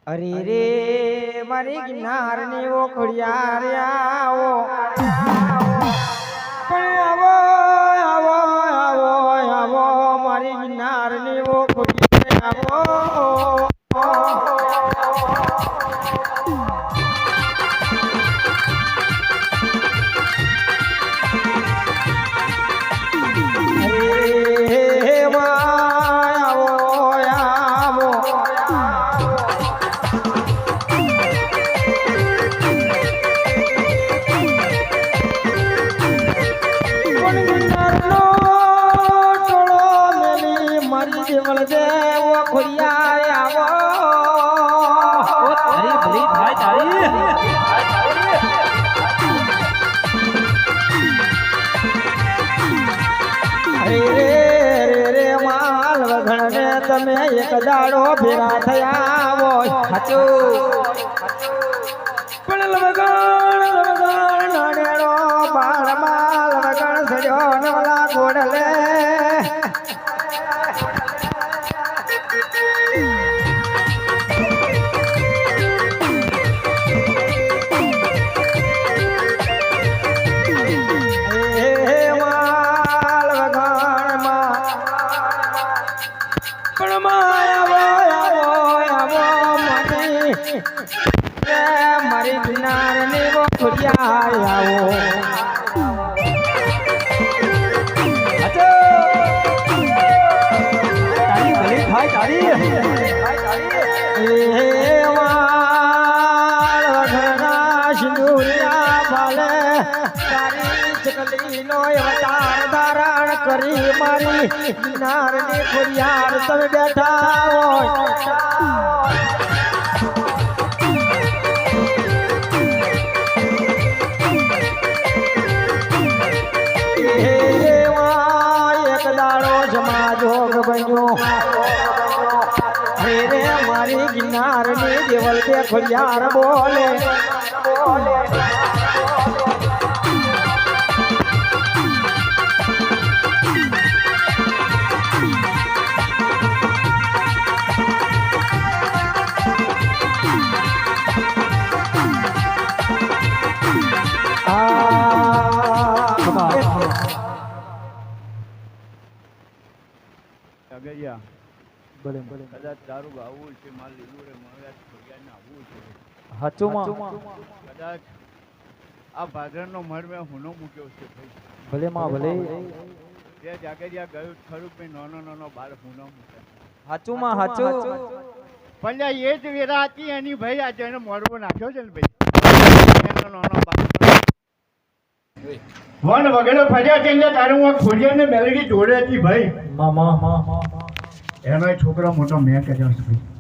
અરે રે મારી ગિરનારની ઓખડિયા રે આવો પણ આવો આવો આવો આવો મારી ગિરનારની ઓખડિયા આવો તમે એક દાડો ભેરા થયા હોય સાચું પણ લવગણ નાનેડો બાળમાં લવગણ સડ્યો નવલા ગોડલે મારી ગિરનારની ઓખડિયા આવો તારી ભલી થાય તારી સિંદુરિયા ભાલે તારી ચકલીનો અવતાર ધારણ કરી મારી ગિરનારની ખોડિયાર તમે બેઠા હોય જોગ બન્યો રે મારી ગિરનારની દેવલ બે ખોડિયાર બોલે કદાચ દારૂ આવું છે માલ લીધું રે મળ્યા ખોડિયાને આવવું છે હાચુમાં કદાચ આ ભાદરનો મર મેં હુનો મૂક્યો છે ભાઈ ભલે માં ભલે તે જાગે જ્યાં ગયું ખરું મેં નાનો બાર હુનો મૂક્યો હાચુમાં હાચું પણ એ જ વેરા હતી એની ભાઈ આજે એને મોરવો નાખ્યો છે ને ભાઈ એનો નાનો બાર વન વગેરે ફર્યા છે એટલે તારું આ ખોડિયાને મેલડી જોડે હતી ભાઈ મામા એનો છોકરો મોટો મેં કર્યો છે ભાઈ